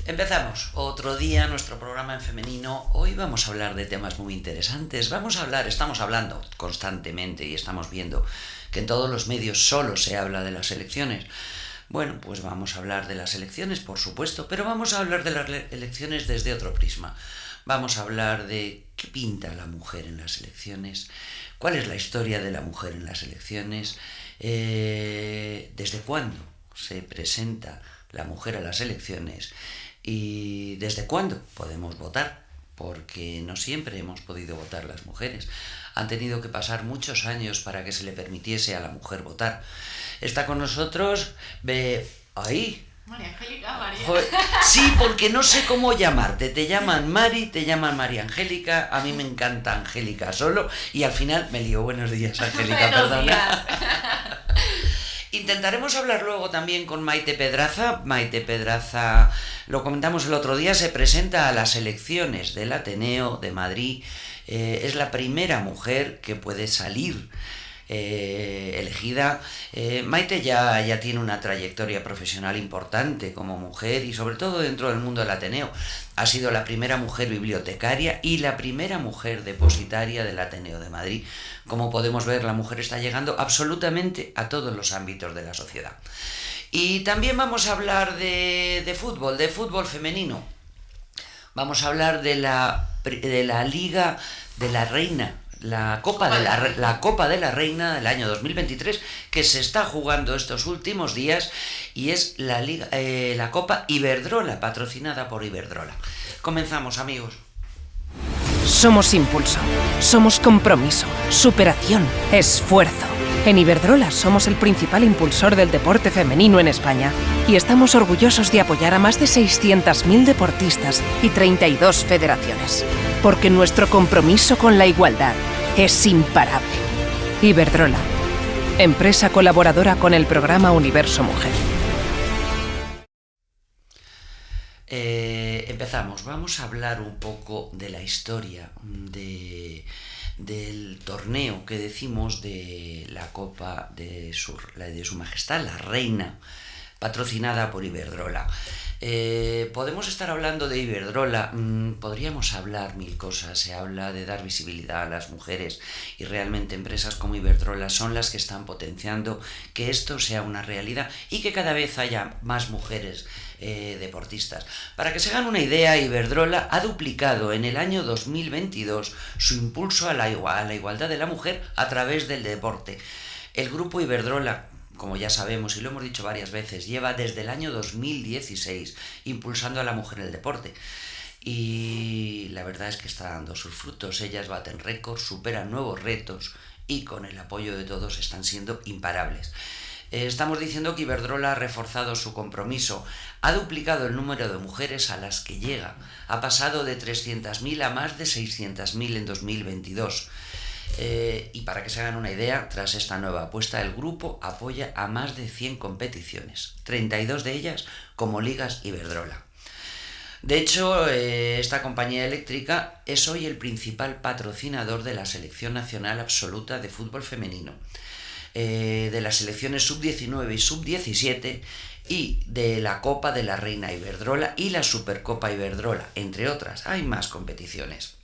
Empezamos otro día nuestro programa en femenino. Hoy vamos a hablar de temas muy interesantes. Estamos hablando constantemente y estamos viendo que en todos los medios solo se habla de las elecciones. Bueno, pues vamos a hablar de las elecciones, por supuesto, pero vamos a hablar de las elecciones desde otro prisma. Vamos a hablar de qué pinta la mujer en las elecciones, cuál es la historia de la mujer en las elecciones, desde cuándo se presenta la mujer a las elecciones y desde cuándo podemos votar, porque no siempre hemos podido votar las mujeres. Han tenido que pasar muchos años para que se le permitiese a la mujer votar. Está con nosotros, ahí. María Angélica, María. Joder, sí, porque no sé cómo llamarte. Te llaman Mari, te llaman María Angélica. A mí me encanta Angélica solo. Y al final me lío. Buenos días, Angélica, Buenos días. perdona. Intentaremos hablar luego también con Maite Pedraza. Maite Pedraza, lo comentamos el otro día, se presenta a las elecciones del Ateneo de Madrid. Es la primera mujer que puede salir elegida. Maite ya tiene una trayectoria profesional importante como mujer y sobre todo dentro del mundo del Ateneo. Ha sido la primera mujer bibliotecaria y la primera mujer depositaria del Ateneo de Madrid. Como podemos ver, la mujer está llegando absolutamente a todos los ámbitos de la sociedad. Y también vamos a hablar de fútbol femenino. Vamos a hablar de la Liga de la Reina, la Copa de la Reina del año 2023, que se está jugando estos últimos días, y es la Copa Iberdrola, patrocinada por Iberdrola. Comenzamos, amigos. Somos impulso, somos compromiso, superación, esfuerzo. En Iberdrola somos el principal impulsor del deporte femenino en España y estamos orgullosos de apoyar a más de 600.000 deportistas y 32 federaciones. Porque nuestro compromiso con la igualdad es imparable. Iberdrola, empresa colaboradora con el programa Universo Mujer. Empezamos. Vamos a hablar un poco de la historia del torneo que decimos de la Copa de Su Majestad, la Reina, patrocinada por Iberdrola. Podemos estar hablando de Iberdrola, podríamos hablar mil cosas. Se habla de dar visibilidad a las mujeres y realmente empresas como Iberdrola son las que están potenciando que esto sea una realidad y que cada vez haya más mujeres deportistas. Para que se hagan una idea, Iberdrola ha duplicado en el año 2022 su impulso a la igualdad de la mujer a través del deporte. El grupo Iberdrola, como ya sabemos y lo hemos dicho varias veces, lleva desde el año 2016 impulsando a la mujer en el deporte. Y la verdad es que está dando sus frutos. Ellas baten récords, superan nuevos retos y con el apoyo de todos están siendo imparables. Estamos diciendo que Iberdrola ha reforzado su compromiso, ha duplicado el número de mujeres a las que llega, ha pasado de 300.000 a más de 600.000 en 2022. Y para que se hagan una idea, tras esta nueva apuesta, el grupo apoya a más de 100 competiciones, 32 de ellas como ligas Iberdrola. De hecho, esta compañía eléctrica es hoy el principal patrocinador de la selección nacional absoluta de fútbol femenino, de las selecciones sub-19 y sub-17 y de la Copa de la Reina Iberdrola y la Supercopa Iberdrola, entre otras. Hay más competiciones.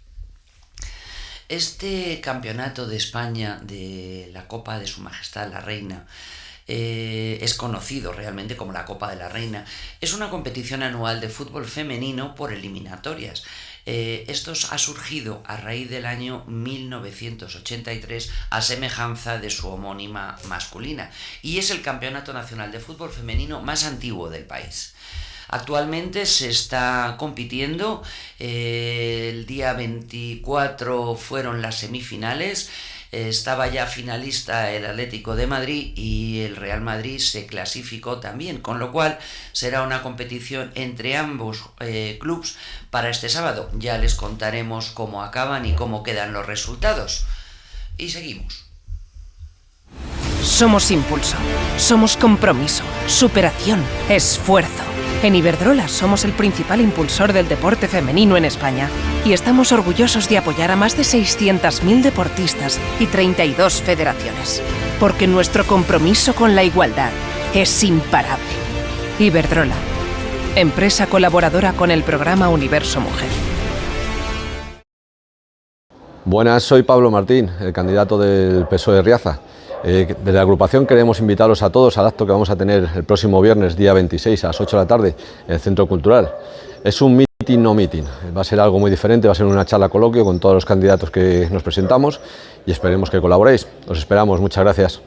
Este campeonato de España de la Copa de Su Majestad la Reina es conocido realmente como la Copa de la Reina. Es una competición anual de fútbol femenino por eliminatorias. Esto ha surgido a raíz del año 1983 a semejanza de su homónima masculina y es el campeonato nacional de fútbol femenino más antiguo del país. Actualmente se está compitiendo, el día 24 fueron las semifinales, estaba ya finalista el Atlético de Madrid y el Real Madrid se clasificó también, con lo cual será una competición entre ambos clubes para este sábado. Ya les contaremos cómo acaban y cómo quedan los resultados. Y seguimos. Somos impulso, somos compromiso, superación, esfuerzo. En Iberdrola somos el principal impulsor del deporte femenino en España y estamos orgullosos de apoyar a más de 600.000 deportistas y 32 federaciones. Porque nuestro compromiso con la igualdad es imparable. Iberdrola, empresa colaboradora con el programa Universo Mujer. Buenas, soy Pablo Martín, el candidato del PSOE de Riaza. Desde la agrupación queremos invitarlos a todos al acto que vamos a tener el próximo viernes, día 26, a las 8 de la tarde, en el Centro Cultural. Es un meeting no meeting, va a ser algo muy diferente, va a ser una charla coloquio con todos los candidatos que nos presentamos y esperemos que colaboréis. Os esperamos, muchas gracias.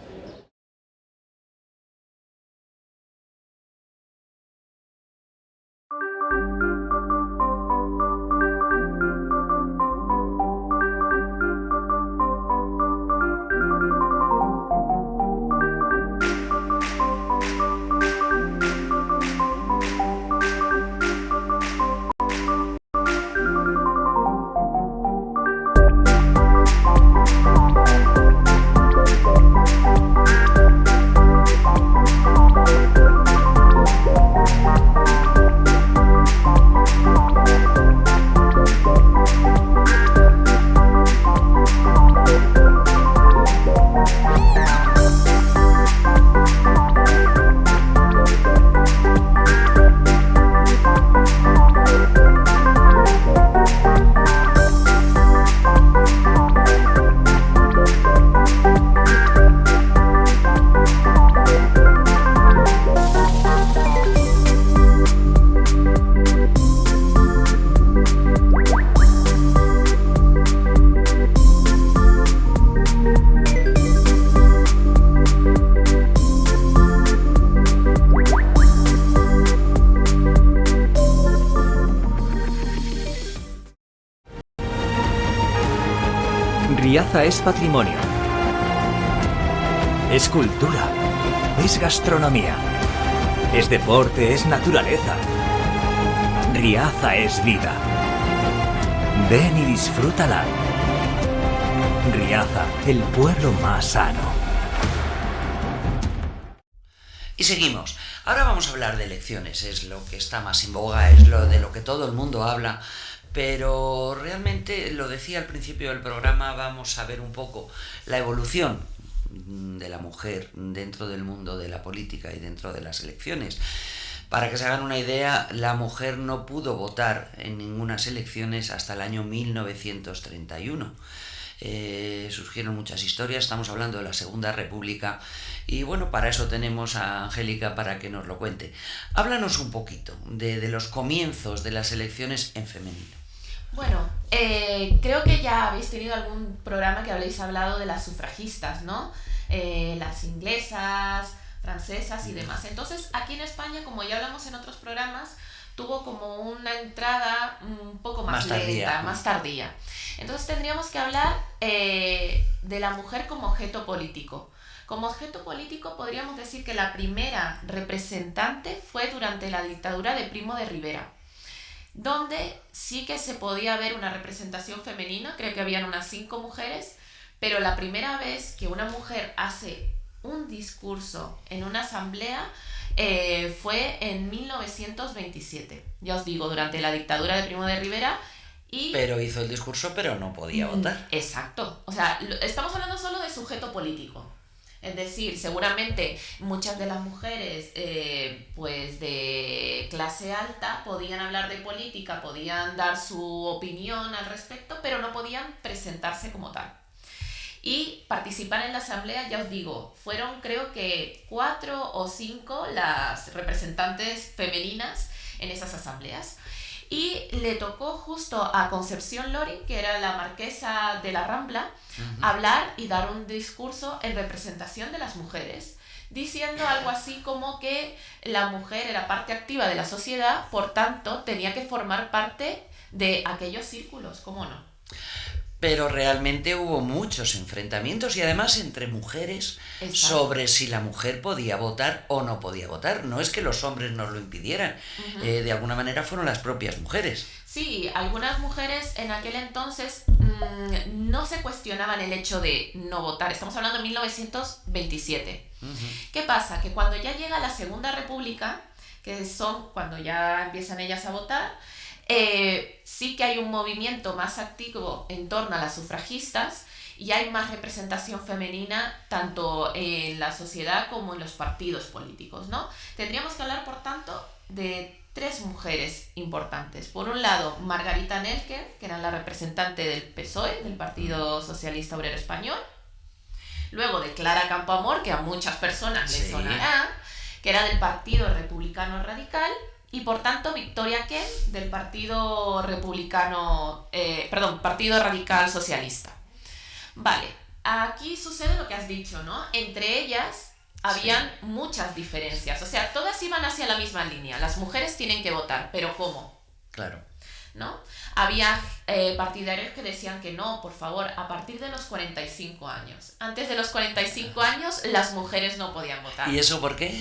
Riaza es patrimonio, es cultura, es gastronomía, es deporte, es naturaleza. Riaza es vida. Ven y disfrútala. Riaza, el pueblo más sano. Y seguimos. Ahora vamos a hablar de elecciones, es lo que está más en boga, es lo de lo que todo el mundo habla. Pero realmente, lo decía al principio del programa, vamos a ver un poco la evolución de la mujer dentro del mundo de la política y dentro de las elecciones. Para que se hagan una idea, la mujer no pudo votar en ninguna elecciones hasta el año 1931. Surgieron muchas historias, estamos hablando de la Segunda República y bueno, para eso tenemos a Angélica para que nos lo cuente. Háblanos un poquito de los comienzos de las elecciones en femenino. Bueno, creo que ya habéis tenido algún programa que habéis hablado de las sufragistas, ¿no? Las inglesas, francesas y demás. Entonces, aquí en España, como ya hablamos en otros programas, tuvo como una entrada un poco más lenta, más tardía. Entonces tendríamos que hablar de la mujer como objeto político. Como objeto político podríamos decir que la primera representante fue durante la dictadura de Primo de Rivera, donde sí que se podía ver una representación femenina, creo que habían unas 5 mujeres, pero la primera vez que una mujer hace un discurso en una asamblea fue en 1927, ya os digo, durante la dictadura de Primo de Rivera. Pero hizo el discurso, pero no podía votar. Exacto, o sea, estamos hablando solo de sujeto político. Es decir, seguramente muchas de las mujeres pues de clase alta podían hablar de política, podían dar su opinión al respecto, pero no podían presentarse como tal. Y participar en la asamblea, ya os digo, fueron creo que 4 o 5 las representantes femeninas en esas asambleas. Y le tocó justo a Concepción Loring, que era la marquesa de la Rambla, hablar y dar un discurso en representación de las mujeres, diciendo algo así como que la mujer era parte activa de la sociedad, por tanto tenía que formar parte de aquellos círculos, ¿cómo no? Pero realmente hubo muchos enfrentamientos y además entre mujeres. Exacto. Sobre si la mujer podía votar o no podía votar. No es que los hombres nos lo impidieran, de alguna manera fueron las propias mujeres. Sí, algunas mujeres en aquel entonces no se cuestionaban el hecho de no votar. Estamos hablando de 1927. ¿Qué pasa? Que cuando ya llega la Segunda República, que son cuando ya empiezan ellas a votar, sí que hay un movimiento más activo en torno a las sufragistas y hay más representación femenina tanto en la sociedad como en los partidos políticos, ¿no? Tendríamos que hablar, por tanto, de tres mujeres importantes. Por un lado, Margarita Nelker, que era la representante del PSOE, del Partido Socialista Obrero Español. Luego de Clara Campoamor, que a muchas personas les sonará, que era del Partido Republicano Radical. Y por tanto, Victoria Kent, del Partido Radical Socialista. Vale, aquí sucede lo que has dicho, ¿no? Entre ellas habían muchas diferencias, o sea, todas iban hacia la misma línea. Las mujeres tienen que votar, pero ¿cómo? Claro. ¿No? Había partidarios que decían que no, por favor, a partir de los 45 años. Antes de los 45 años, las mujeres no podían votar. ¿Y eso por qué?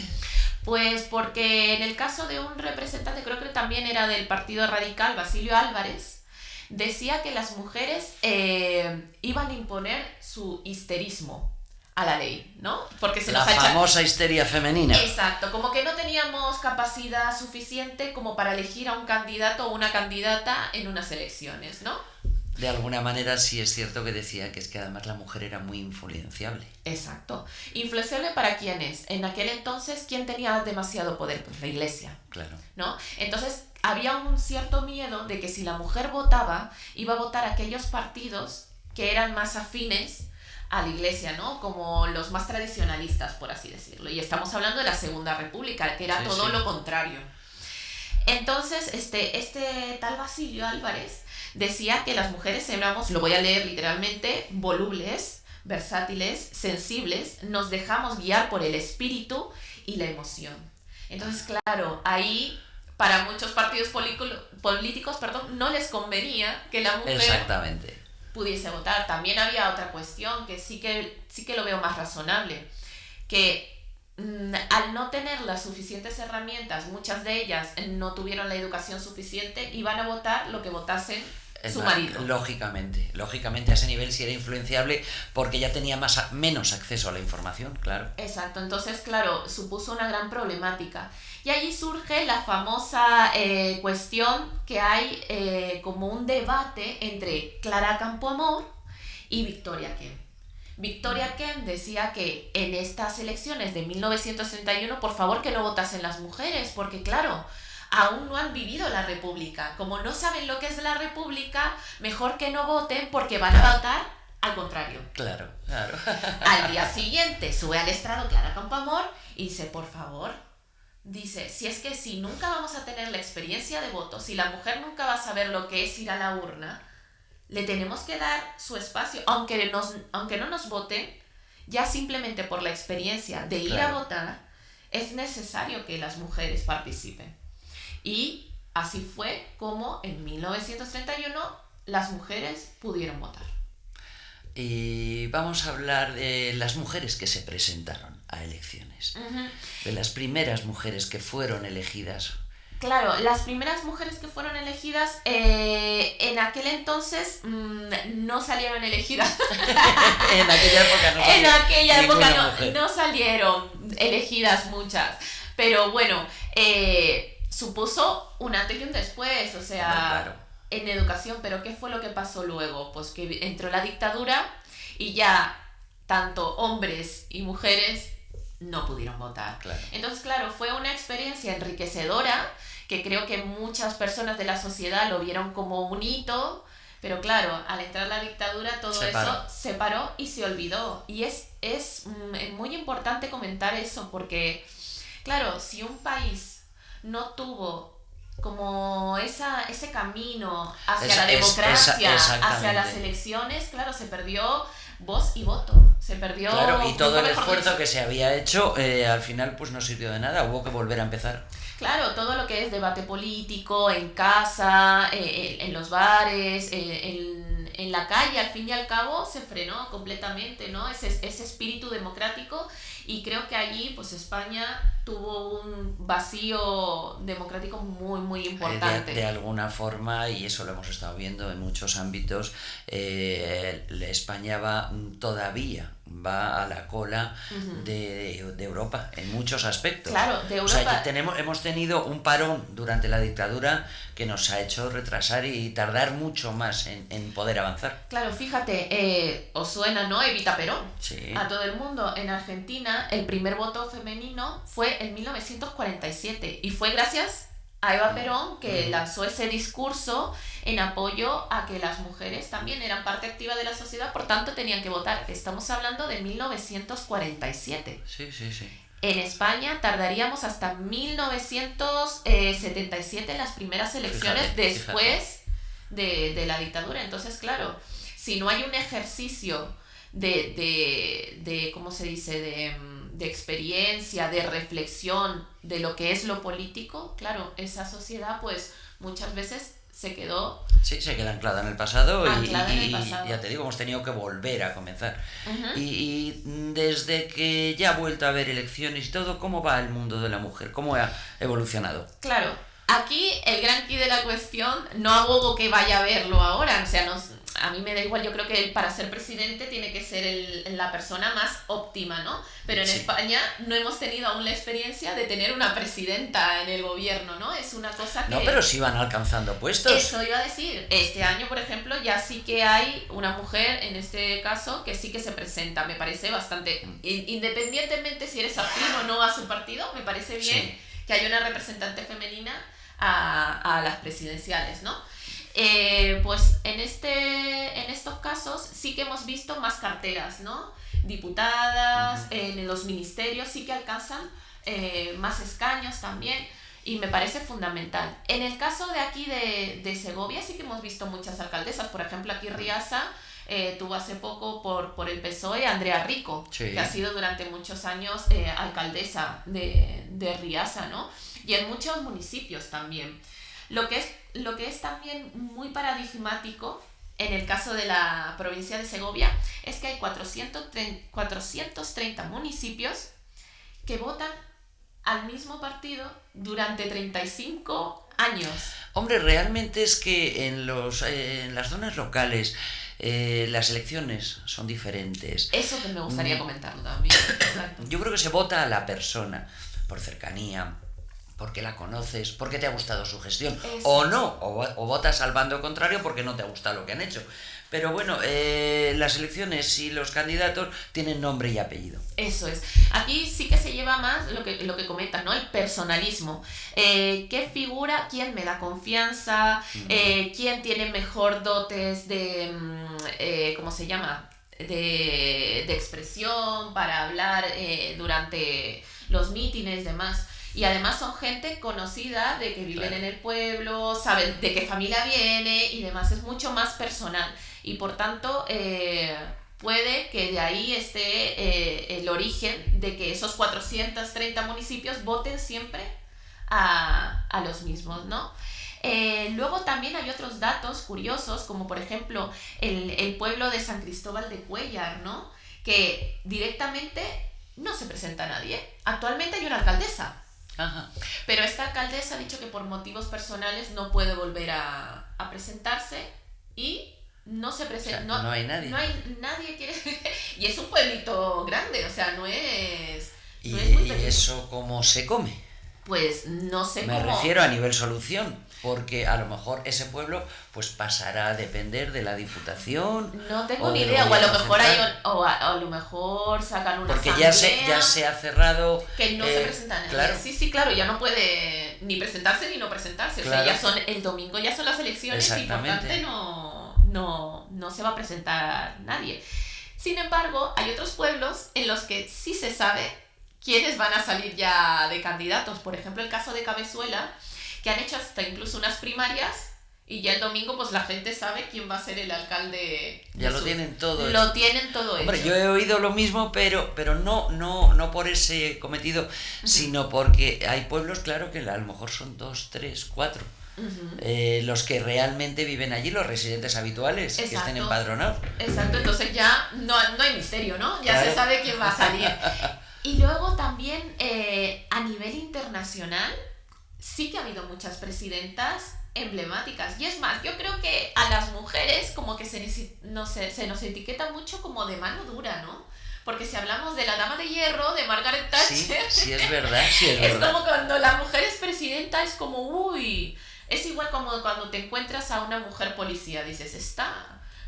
Pues porque en el caso de un representante, creo que también era del Partido Radical, Basilio Álvarez, decía que las mujeres iban a imponer su histerismo a la ley, ¿no? Porque se la nos famosa histeria femenina. Exacto, como que no teníamos capacidad suficiente como para elegir a un candidato o una candidata en unas elecciones, ¿no? De alguna manera sí es cierto que decía que es que además la mujer era muy influenciable. Exacto. ¿Influenciable para quiénes? En aquel entonces, ¿quién tenía demasiado poder? Pues la Iglesia. Claro. ¿No? Entonces había un cierto miedo de que si la mujer votaba, iba a votar a aquellos partidos que eran más afines a la Iglesia, ¿no? Como los más tradicionalistas, por así decirlo. Y estamos hablando de la Segunda República, que era todo lo contrario. Entonces, este tal Basilio Álvarez decía que las mujeres éramos, lo voy a leer literalmente, volubles, versátiles, sensibles, nos dejamos guiar por el espíritu y la emoción. Entonces, claro, ahí para muchos partidos políticos, no les convenía que la mujer pudiese votar. También había otra cuestión que sí que lo veo más razonable, que al no tener las suficientes herramientas, muchas de ellas no tuvieron la educación suficiente y van a votar lo que votasen su marido. Lógicamente a ese nivel sí era influenciable porque ya tenía menos acceso a la información, claro. Exacto, entonces claro, supuso una gran problemática. Y allí surge la famosa cuestión que hay como un debate entre Clara Campoamor y Victoria Kent. Victoria Kent decía que en estas elecciones de 1931, por favor que no votasen las mujeres, porque claro, aún no han vivido la República. Como no saben lo que es la República, mejor que no voten porque van a votar al contrario. Claro. Al día siguiente sube al estrado Clara Campoamor y dice, por favor, dice, si nunca vamos a tener la experiencia de voto, si la mujer nunca va a saber lo que es ir a la urna, le tenemos que dar su espacio, aunque no nos voten, ya simplemente por la experiencia de ir a votar, es necesario que las mujeres participen. Y así fue como en 1931 las mujeres pudieron votar. Y vamos a hablar de las mujeres que se presentaron a elecciones, de las primeras mujeres que fueron elegidas. Claro, las primeras mujeres que fueron elegidas en aquel entonces no salieron elegidas. En aquella época no salieron elegidas muchas. Pero bueno, supuso un antes y un después, o sea, en educación. Pero ¿qué fue lo que pasó luego? Pues que entró la dictadura y ya tanto hombres y mujeres no pudieron votar. Claro. Entonces, claro, fue una experiencia enriquecedora que creo que muchas personas de la sociedad lo vieron como un hito, pero claro, al entrar la dictadura todo eso se paró y se olvidó. Y es muy importante comentar eso porque, claro, si un país no tuvo como ese camino hacia la democracia, hacia las elecciones, claro, se perdió voz y voto, se perdió... Claro, y todo el esfuerzo que se había hecho, al final pues no sirvió de nada, hubo que volver a empezar. Claro, todo lo que es debate político, en casa, en los bares, en la calle, al fin y al cabo se frenó completamente, ¿no? Ese espíritu democrático, y creo que allí pues España tuvo un vacío democrático muy, muy importante. De alguna forma, y eso lo hemos estado viendo en muchos ámbitos, España todavía va a la cola de Europa en muchos aspectos. Claro, de Europa. O sea, hemos tenido un parón durante la dictadura que nos ha hecho retrasar y tardar mucho más en poder avanzar. Claro, fíjate, os suena, ¿no? Evita Perón. Sí. A todo el mundo. En Argentina el primer voto femenino fue en 1947 y fue gracias a Eva Perón, que lanzó ese discurso en apoyo a que las mujeres también eran parte activa de la sociedad, por tanto tenían que votar. Estamos hablando de 1947. Sí, sí, sí. En España tardaríamos hasta 1977 en las primeras elecciones, Fíjate. después de la dictadura. Entonces, claro, si no hay un ejercicio de ¿cómo se dice?, de experiencia, de reflexión de lo que es lo político, claro, esa sociedad pues muchas veces se quedó... Sí, se queda anclada en el pasado, Anclada en el y pasado. ya te digo, hemos tenido que volver a comenzar. Ujú. Y desde que ya ha vuelto a haber elecciones y todo, ¿cómo va el mundo de la mujer? ¿Cómo ha evolucionado? Claro, aquí el gran quid de la cuestión, no abogo que vaya a verlo ahora, o sea, a mí me da igual, yo creo que para ser presidente tiene que ser la persona más óptima, ¿no? Pero en Sí. España no hemos tenido aún la experiencia de tener una presidenta en el gobierno, ¿no? Es una cosa que... No, pero sí van alcanzando puestos. Eso iba a decir, este año, por ejemplo, ya sí que hay una mujer, en este caso, que sí que se presenta, me parece bastante, independientemente si eres afín o no a su partido, me parece bien Sí. que haya una representante femenina a las presidenciales, ¿no? Pues en estos casos sí que hemos visto más carteras, ¿no? Diputadas, en los ministerios sí que alcanzan más escaños también, y me parece fundamental. En el caso de aquí de Segovia sí que hemos visto muchas alcaldesas, por ejemplo aquí Riaza tuvo hace poco por el PSOE a Andrea Rico, Sí. que ha sido durante muchos años alcaldesa de Riaza, ¿no? Y en muchos municipios también. Lo que es también muy paradigmático en el caso de la provincia de Segovia es que hay 430 municipios que votan al mismo partido durante 35 años. Hombre, realmente es que en las zonas locales las elecciones son diferentes. Eso que me gustaría comentarlo también. Exacto. Yo creo que se vota a la persona por cercanía, porque la conoces, porque te ha gustado su gestión, Eso. o no, o votas al bando contrario porque no te ha gustado lo que han hecho. Pero bueno, las elecciones y los candidatos tienen nombre y apellido. Eso es. Aquí sí que se lleva más lo que comentas, ¿no? El personalismo. ¿Qué figura? ¿Quién me da confianza? ¿Quién tiene mejor dotes de, ¿cómo se llama? De expresión para hablar durante los mítines y demás. Y además son gente conocida de que viven Claro. en el pueblo, saben de qué familia viene y demás. Es mucho más personal. Y por tanto, puede que de ahí esté el origen de que esos 430 municipios voten siempre a los mismos, ¿no? Luego también hay otros datos curiosos, como por ejemplo el pueblo de San Cristóbal de Cuéllar, ¿no? Que directamente no se presenta a nadie. Actualmente hay una alcaldesa. Ajá. Pero esta alcaldesa ha dicho que por motivos personales no puede volver a presentarse y no se presenta. O sea, no hay nadie. No hay nadie quiere. Y es un pueblito grande, o sea, no es. ¿Y, No es muy y pequeño. eso cómo se come? Pues no sé Me cómo. refiero a nivel solución, porque a lo mejor ese pueblo pues pasará a depender de la Diputación. No tengo o ni del idea, o a lo gobierno mejor hay, central. a lo mejor sacan una Porque asamblea ya se ha cerrado. que no se presenta nadie. Claro. Sí, claro, ya no puede ni presentarse ni no presentarse. Claro. O sea, ya son el domingo, ya son las elecciones y por Exactamente. tanto no se va a presentar nadie. Sin embargo, hay otros pueblos en los que sí se sabe quiénes van a salir ya de candidatos. Por ejemplo, el caso de Cabezuela, que han hecho hasta incluso unas primarias y ya el domingo pues la gente sabe quién va a ser el alcalde. Ya de lo su- tienen todo hecho. Lo tienen todo Hombre, hecho. yo he oído lo mismo, pero no por ese cometido, sino porque hay pueblos, claro, que a lo mejor son 2, 3, 4. Ujú. Los que realmente viven allí, los residentes habituales, que Exacto. estén empadronados. Exacto, entonces ya no hay misterio, ¿no? Ya Claro. se sabe quién va a salir. Y luego también a nivel internacional sí que ha habido muchas presidentas emblemáticas. Y es más, yo creo que a las mujeres como que se nos etiqueta mucho como de mano dura, ¿no? Porque si hablamos de la Dama de Hierro, de Margaret Sí, Thatcher, sí es verdad, sí es es verdad. como cuando la mujer es presidenta, es como, uy, es igual como cuando te encuentras a una mujer policía, dices,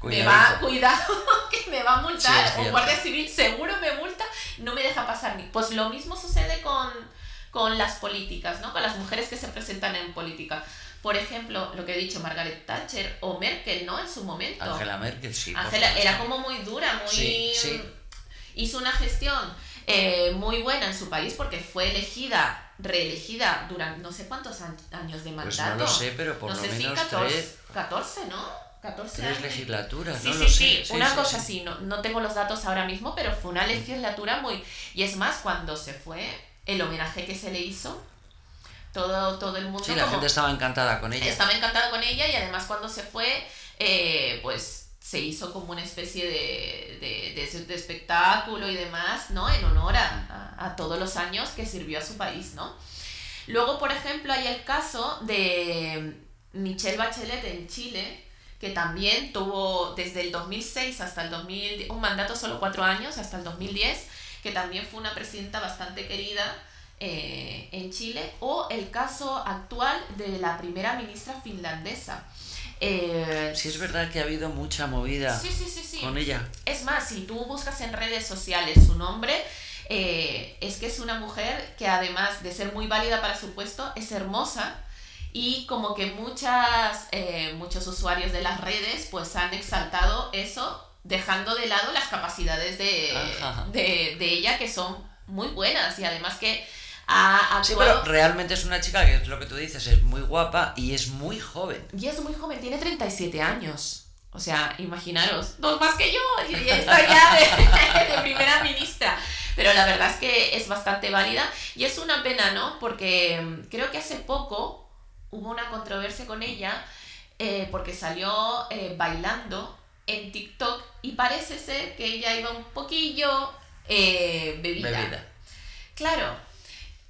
cuidado que me va a multar, Sí, es o cierto. guardia civil seguro me multa, no me deja pasar ni. Pues lo mismo sucede con con las políticas, ¿no? Con las mujeres que se presentan en política. Por ejemplo, lo que he dicho, Margaret Thatcher o Merkel, ¿no? En su momento. Angela Merkel, sí. Angela era como muy dura, muy... Sí. Hizo una gestión muy buena en su país porque fue reelegida durante no sé cuántos años de mandato. Pues no lo sé, pero por no lo sé menos si 14, ¿no? 14 3 años. legislaturas, Sí, no sí, lo sé. sí, una sí, cosa sí. así, no tengo los datos ahora mismo, pero fue una legislatura muy... Y es más, cuando se fue, el homenaje que se le hizo, todo el mundo... Sí, la gente estaba encantada con ella. Estaba encantada con ella y además cuando se fue, pues se hizo como una especie de espectáculo y demás, ¿no? En honor a todos los años que sirvió a su país, ¿no? Luego, por ejemplo, hay el caso de Michelle Bachelet en Chile, que también tuvo desde el 2006 hasta el 2000, un mandato solo 4 años, hasta el 2010, que también fue una presidenta bastante querida en Chile, o el caso actual de la primera ministra finlandesa. Sí, es verdad que ha habido mucha movida Sí. con ella. Es más, si tú buscas en redes sociales su nombre, es que es una mujer que además de ser muy válida para su puesto, es hermosa. Y como que muchos usuarios de las redes pues han exaltado eso, dejando de lado las capacidades de ella, que son muy buenas, y además que ha actuado... Sí, pero realmente es una chica que es lo que tú dices, es muy guapa y es muy joven. Y es muy joven, tiene 37 años. O sea, imaginaros, 2 más que yo, y está ya de primera ministra. Pero la verdad es que es bastante válida y es una pena, ¿no? Porque creo que hace poco hubo una controversia con ella porque salió bailando en TikTok y parece ser que ella iba un poquillo bebida. Claro,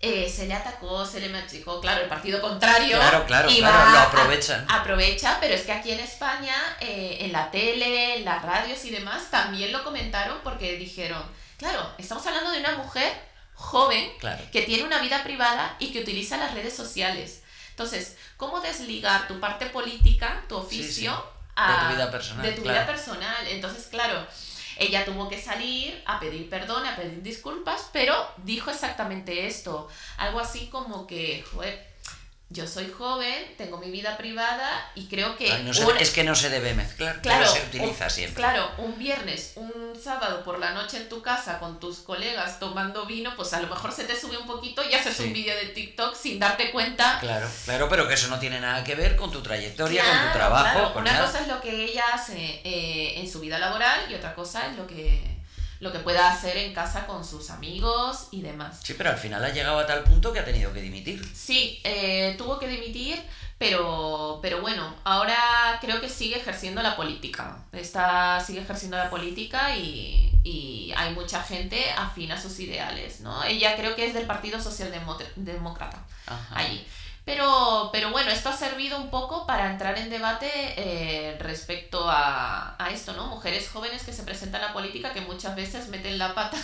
se le atacó, se le machicó, claro, el partido contrario. Claro, lo aprovechan. Aprovecha, pero es que aquí en España, en la tele, en las radios y demás, también lo comentaron porque dijeron, claro, estamos hablando de una mujer joven que tiene una vida privada y que utiliza las redes sociales. Entonces, ¿cómo desligar tu parte política, tu oficio, de tu vida personal? De tu vida personal. Entonces, claro, ella tuvo que salir a pedir perdón, a pedir disculpas, pero dijo exactamente esto. Algo así como que, joder, yo soy joven, tengo mi vida privada y creo que... es que no se debe mezclar, claro, pero se utiliza siempre. Claro, un viernes, un sábado por la noche en tu casa con tus colegas tomando vino, pues a lo mejor se te sube un poquito y haces un vídeo de TikTok sin darte cuenta. Claro, pero que eso no tiene nada que ver con tu trayectoria, con tu trabajo. Claro. Con Una nada. cosa es lo que ella hace en su vida laboral y otra cosa es lo que pueda hacer en casa con sus amigos y demás. Sí, pero al final ha llegado a tal punto que ha tenido que dimitir. Sí, tuvo que dimitir, pero bueno, ahora creo que sigue ejerciendo la política. Sigue ejerciendo la política y hay mucha gente afín a sus ideales, ¿no? Ella creo que es del Partido Socialdemócrata, allí. Pero bueno, esto ha servido un poco para entrar en debate respecto a esto, ¿no? Mujeres jóvenes que se presentan a la política que muchas veces meten la pata.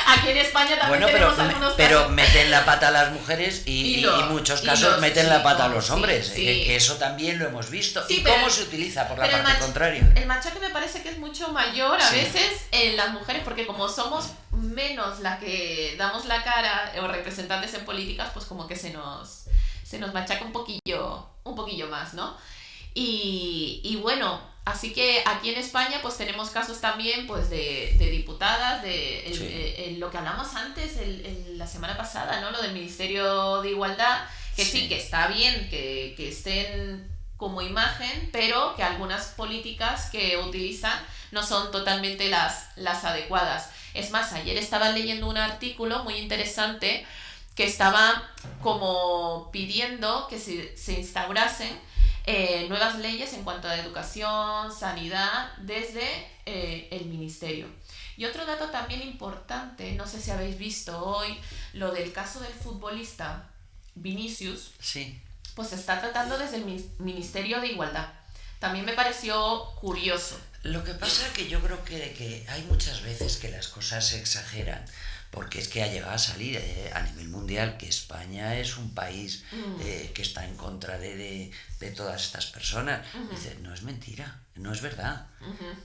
Aquí en España también tenemos algunos pero casos. meten la pata a las mujeres y en muchos casos meten la pata a los hombres. Sí. Que eso también lo hemos visto. Sí, ¿Y cómo se utiliza por la parte contraria? El machaque me parece que es mucho mayor a veces en las mujeres, porque como somos menos las que damos la cara o representantes en políticas, pues como que se nos machaca un poquillo más, ¿no? Y bueno, así que aquí en España pues tenemos casos también pues de diputadas, lo que hablamos antes, la semana pasada, ¿no? Lo del Ministerio de Igualdad, que sí que está bien que estén como imagen, pero que algunas políticas que utilizan no son totalmente las adecuadas. Es más, ayer estaba leyendo un artículo muy interesante que estaba como pidiendo que se instaurasen nuevas leyes en cuanto a educación, sanidad, desde el ministerio. Y otro dato también importante, no sé si habéis visto hoy, lo del caso del futbolista Vinicius, pues se está tratando desde el Ministerio de Igualdad. También me pareció curioso. Lo que pasa es que yo creo que hay muchas veces que las cosas se exageran, porque es que ha llegado a salir a nivel mundial que España es un país que está en contra de todas estas personas. Dice, no es mentira, no es verdad.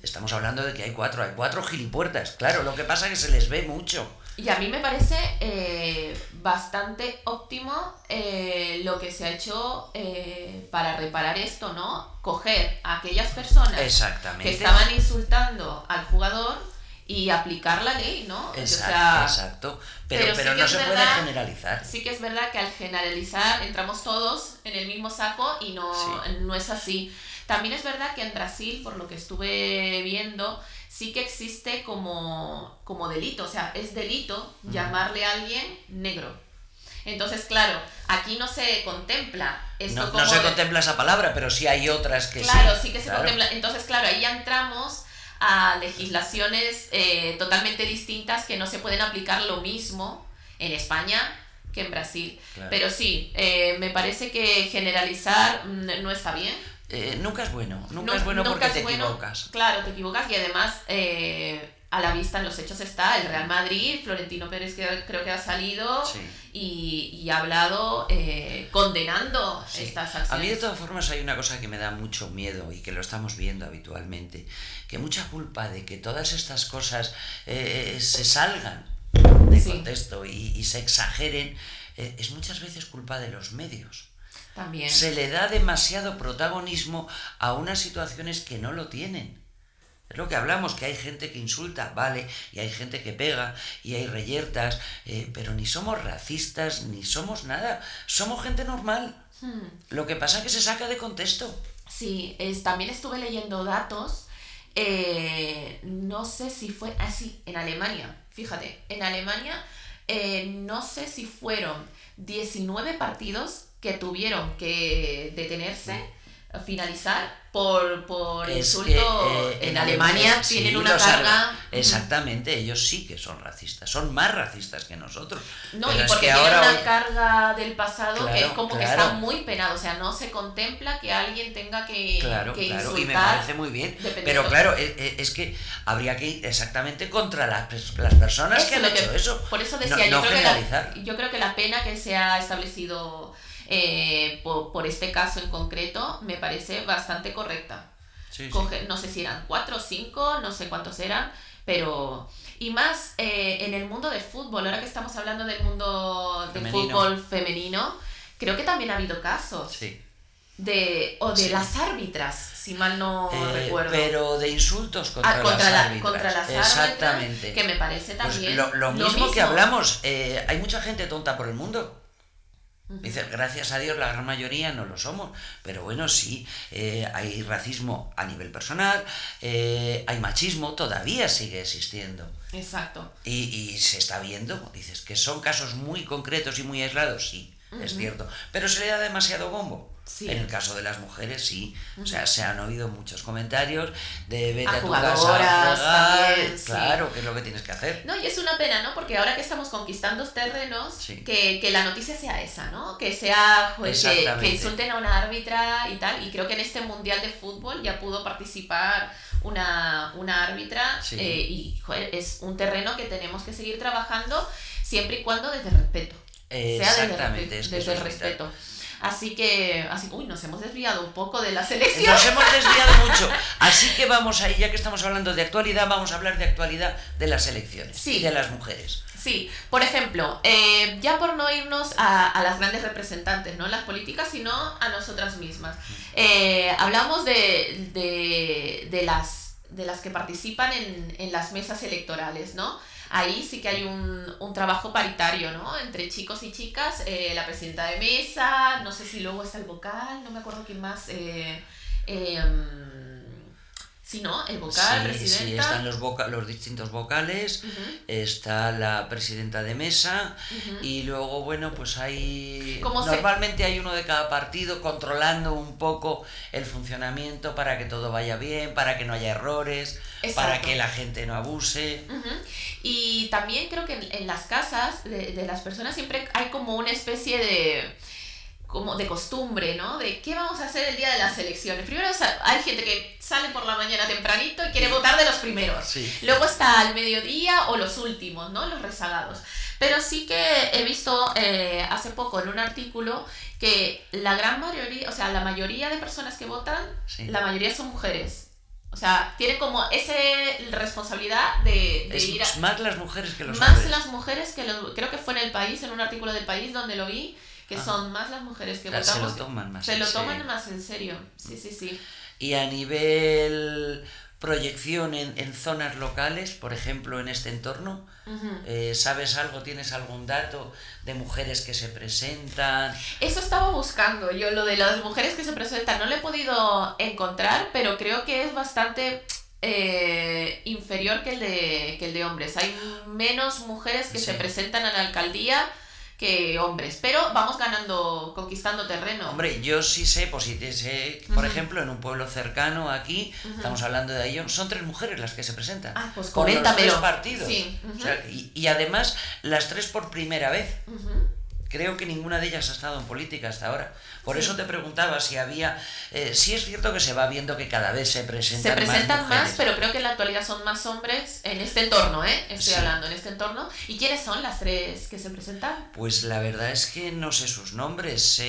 Estamos hablando de que hay cuatro gilipuertas. Claro, lo que pasa es que se les ve mucho. Y a mí me parece bastante óptimo lo que se ha hecho para reparar esto, ¿no? Coger a aquellas personas que estaban insultando al jugador y aplicar la ley, ¿no? Exacto. Pero sí no se puede generalizar. Sí que es verdad que al generalizar entramos todos en el mismo saco y no es así. También es verdad que en Brasil, por lo que estuve viendo, sí que existe como delito, o sea, es delito llamarle a alguien negro. Entonces, claro, aquí no se contempla esto no se contempla esa palabra, pero sí hay otras que claro, sí que se contempla. Entonces, claro, ahí ya entramos a legislaciones totalmente distintas que no se pueden aplicar lo mismo en España que en Brasil. Claro. Pero sí, me parece que generalizar no está bien. Nunca es bueno, porque te equivocas. Claro, te equivocas y además a la vista en los hechos está el Real Madrid, Florentino Pérez creo que ha salido y ha hablado condenando estas acciones. A mí de todas formas hay una cosa que me da mucho miedo y que lo estamos viendo habitualmente, que mucha culpa de que todas estas cosas se salgan de contexto y se exageren es muchas veces culpa de los medios. También. Se le da demasiado protagonismo a unas situaciones que no lo tienen. Es lo que hablamos, que hay gente que insulta, vale, y hay gente que pega, y hay reyertas, pero ni somos racistas, ni somos nada. Somos gente normal. Lo que pasa es que se saca de contexto. Sí, también estuve leyendo datos, no sé si fue así, en Alemania, fíjate, en Alemania no sé si fueron 19 partidos que tuvieron que detenerse, finalizar por insulto. En Alemania tienen una carga. Exactamente, ellos sí que son racistas, son más racistas que nosotros. No, y porque tienen una carga del pasado que es como que está muy penado, o sea, no se contempla que alguien tenga que insultar. Y me parece muy bien, pero claro, es que habría que ir exactamente contra las personas que han hecho eso. Por eso decía, yo creo que la pena que se ha establecido por este caso en concreto me parece bastante correcta. No sé si eran 4 o 5, no sé cuántos eran, pero y más en el mundo del fútbol, ahora que estamos hablando del mundo del fútbol femenino, creo que también ha habido casos de las árbitras, si mal no recuerdo, pero de insultos contra las árbitras. Exactamente, que me parece también pues lo mismo que hablamos. Hay mucha gente tonta por el mundo. Dice, gracias a Dios la gran mayoría no lo somos, pero bueno, sí, hay racismo a nivel personal, hay machismo, todavía sigue existiendo. Exacto. Y se está viendo, dices, que son casos muy concretos y muy aislados, sí, es cierto, pero se le da demasiado bombo. Sí. En el caso de las mujeres, sí. O sea, se han oído muchos comentarios de vete a tu casa a fregar, claro, que es lo que tienes que hacer. No, y es una pena, ¿no? Porque ahora que estamos conquistando terrenos, que la noticia sea esa, ¿no? Que sea, que insulten a una árbitra y tal. Y creo que en este Mundial de Fútbol ya pudo participar una árbitra. Y, es un terreno que tenemos que seguir trabajando siempre y cuando desde el respeto. Exactamente. Desde el respeto. Así que, nos hemos desviado un poco de la selección. Nos hemos desviado mucho. Así que vamos ahí, ya que estamos hablando de actualidad, vamos a hablar de actualidad de las selecciones y de las mujeres. Sí, por ejemplo, ya por no irnos a las grandes representantes, no las políticas, sino a nosotras mismas. Hablamos de las que participan en las mesas electorales, ¿no? Ahí sí que hay un trabajo paritario, ¿no? Entre chicos y chicas, la presidenta de mesa, no sé si luego está el vocal, no me acuerdo quién más. Sí, ¿no? El vocal, presidenta. Sí, están los distintos vocales, está la presidenta de mesa y luego, bueno, pues hay... Normalmente hay uno de cada partido controlando un poco el funcionamiento para que todo vaya bien, para que no haya errores, para que la gente no abuse. Y también creo que en las casas de las personas siempre hay como una especie de costumbre, ¿no? De qué vamos a hacer el día de las elecciones. Primero hay gente que sale por la mañana tempranito y quiere votar de los primeros. Sí. Luego está al mediodía o los últimos, ¿no? Los rezagados. Pero sí que he visto hace poco en un artículo que la gran mayoría, o sea, la mayoría de personas que votan, la mayoría son mujeres. O sea, tienen como esa responsabilidad de Es ir a... más las mujeres que los Más hombres. las mujeres que los... Creo que fue en El País, en un artículo del País donde lo vi, que son más las mujeres que Se votamos. lo toman más Se en lo toman serio. más en serio. Sí. Y a nivel proyección en zonas locales, por ejemplo, en este entorno, ¿sabes algo? ¿Tienes algún dato de mujeres que se presentan? Eso estaba buscando yo, lo de las mujeres que se presentan. No lo he podido encontrar, pero creo que es bastante inferior que el de hombres. Hay menos mujeres que se presentan a la alcaldía que hombres, pero vamos ganando, conquistando terreno. Hombre, yo sí sé, pues sí te sé, por ejemplo, en un pueblo cercano aquí, estamos hablando de Ayllón, son 3 mujeres las que se presentan. Ah, pues por los coméntamelo. 3 partidos. Sí. O sea, y además, las 3 por primera vez. Creo que ninguna de ellas ha estado en política hasta ahora. Por eso te preguntaba si había... sí es cierto que se va viendo que cada vez se presentan más, mujeres. pero creo que en la actualidad son más hombres en este entorno, estoy hablando, en este entorno. ¿Y quiénes son las 3 que se presentan? Pues la verdad es que no sé sus nombres.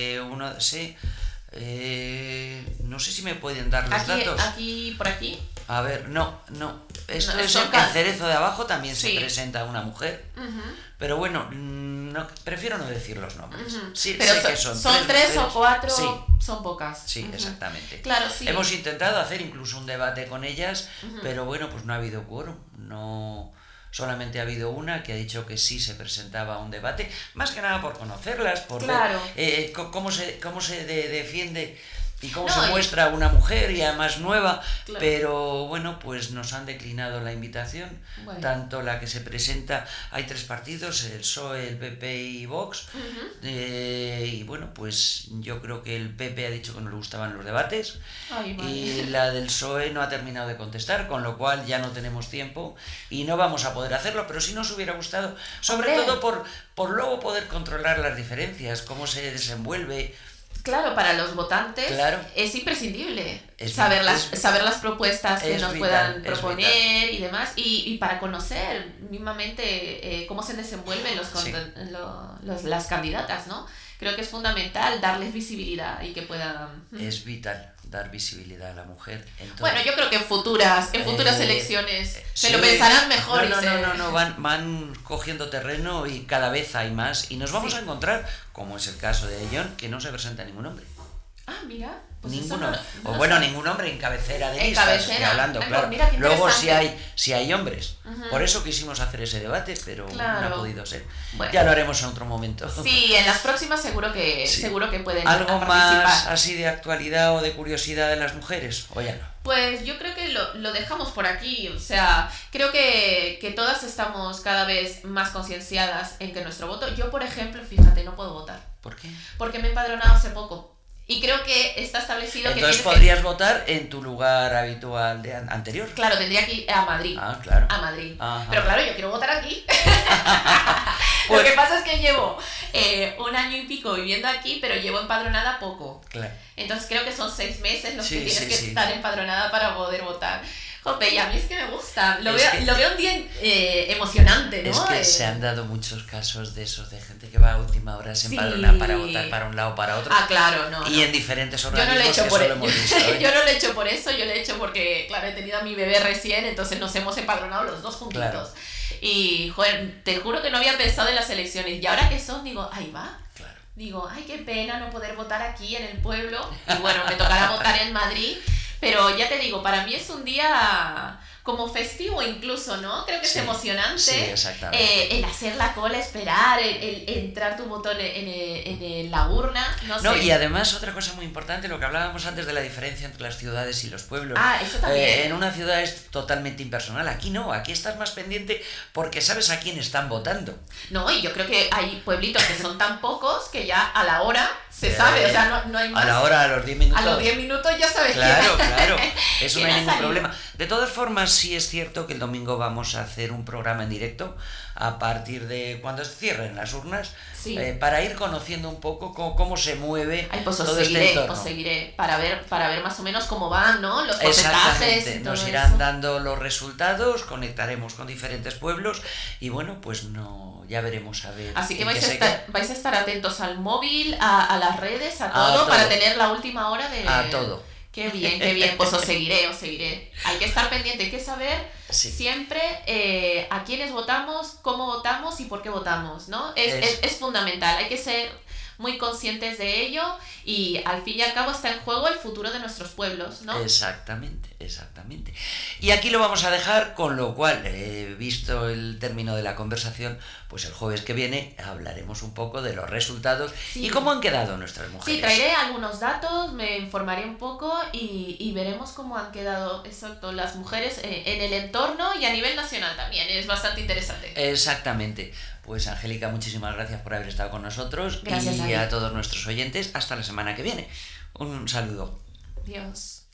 No sé si me pueden dar los datos. Aquí, por aquí. A ver, no. Esto No, es son en Cerezo de Abajo también se Sí. presenta una mujer. Pero bueno, prefiero no decir los nombres. Sí, Pero sé que son 3 mujeres. o 4, Sí. son pocas. Sí, exactamente. Claro, sí. Hemos intentado hacer incluso un debate con ellas, pero bueno, pues no ha habido quórum. No, solamente ha habido una que ha dicho que sí se presentaba a un debate, más que nada por conocerlas, por Claro. ver cómo se defiende y cómo No, se y- muestra una mujer y además nueva, Claro. pero bueno, pues nos han declinado la invitación, Bueno. tanto la que se presenta, hay 3 partidos, el PSOE, el PP y Vox, y bueno, pues yo creo que el PP ha dicho que no le gustaban los debates, Ay, madre. y la del PSOE no ha terminado de contestar, con lo cual ya no tenemos tiempo y no vamos a poder hacerlo, pero sí nos hubiera gustado, sobre Hombre. todo por luego poder controlar las diferencias, cómo se desenvuelve. Claro, para los votantes Claro. es imprescindible Es saber vital, saber las propuestas que es nos vital, puedan es proponer y demás, y para conocer mismamente cómo se desenvuelven Sí. las candidatas, ¿no? Creo que es fundamental darles visibilidad y que puedan... Es vital dar visibilidad a la mujer. Entonces, Bueno, yo creo que en futuras elecciones se sí, lo pensarán mejor. No, van cogiendo terreno y cada vez hay más y nos vamos a encontrar, como es el caso de Ayllón, que no se presenta ningún hombre. Ah, mira. Pues eso Ninguno. no o bueno, sé. ningún hombre en cabecera de En listas, cabecera. estoy hablando, Ay, claro. pues mira, qué Luego interesante. si hay hombres. Por eso quisimos hacer ese debate, pero no Claro. ha podido ser. Bueno. Ya lo haremos en otro momento. Sí, en las próximas seguro que Sí. pueden ¿Algo participar. más así de actualidad o de curiosidad de las mujeres? ¿O ya no? Pues yo creo que lo dejamos por aquí, o sea, creo que todas estamos cada vez más concienciadas en que nuestro voto, yo por ejemplo, fíjate, no puedo votar, ¿Por qué? porque me he empadronado hace poco, y creo que está establecido Entonces que podrías votar en tu lugar habitual anterior. Claro, tendría que ir a Madrid. Ah, claro. A Madrid. Ajá. Pero claro, yo quiero votar aquí. Pues- Lo que pasa es que llevo 1 año y pico viviendo aquí, pero llevo empadronada poco. Claro. Entonces creo que son 6 meses los Sí, que tienes sí, que sí. estar empadronada para poder votar. Jope, y a mí es que me gusta. Lo Es que- veo un día emocionante, ¿no? Es que se han dado muchos casos de esos, de gente que va a última hora, se empadrona para votar para un lado o para otro. Ah, claro, no. Y no. en diferentes Yo no lo he organismos hecho que por eso lo eso. hemos visto. ¿eh? Yo no lo he hecho por eso, yo lo he hecho porque, claro, he tenido a mi bebé recién, entonces nos hemos empadronado los dos juntitos. Claro. Y, joder, te juro que no había pensado en las elecciones. Y ahora que son, digo, ahí va. Claro. Digo, ay, qué pena no poder votar aquí en el pueblo. Y bueno, me tocará votar en Madrid. Pero ya te digo, para mí es un día como festivo incluso, ¿no? Creo que Sí, es emocionante. sí, exactamente. El hacer la cola, esperar, el entrar tu botón en la urna, no No, sé. y además otra cosa muy importante, lo que hablábamos antes de la diferencia entre las ciudades y los pueblos. Ah, eso también. En una ciudad es totalmente impersonal, aquí no, aquí estás más pendiente porque sabes a quién están votando. No, y yo creo que hay pueblitos que son tan pocos que ya a la hora se Ya, sabe, ya. o sea, no hay más. A la hora, a los 10 minutos. A los 10 minutos ya sabes Claro, quién claro, eso no quién hay ha ningún salido. problema. De todas formas, sí es cierto que el domingo vamos a hacer un programa en directo a partir de cuando se cierren las urnas, Sí. para ir conociendo un poco cómo se mueve Ay, pues todo este entorno. os seguiré para ver más o menos cómo van, ¿no? Los porcentajes Exactamente, y todo nos irán eso. dando los resultados, conectaremos con diferentes pueblos y bueno, pues ya veremos a ver. Así que en vais qué a, se queda. vais a estar atentos al móvil, a las redes, a todo, todo. para tener la última hora de... A todo. Qué bien, pues os seguiré. Hay que estar pendiente, hay que saber siempre a quiénes votamos, cómo votamos y por qué votamos, ¿no? Es fundamental, hay que ser muy conscientes de ello y al fin y al cabo está en juego el futuro de nuestros pueblos, ¿no? Exactamente. Y aquí lo vamos a dejar, con lo cual, visto el término de la conversación, pues el jueves que viene hablaremos un poco de los resultados y cómo han quedado nuestras mujeres. Sí, traeré algunos datos, me informaré un poco y veremos cómo han quedado las mujeres en el entorno y a nivel nacional también, es bastante interesante. Exactamente. Pues Angélica, muchísimas gracias por haber estado con nosotros. Gracias y a todos nuestros oyentes, hasta la semana que viene. Un saludo. Adiós.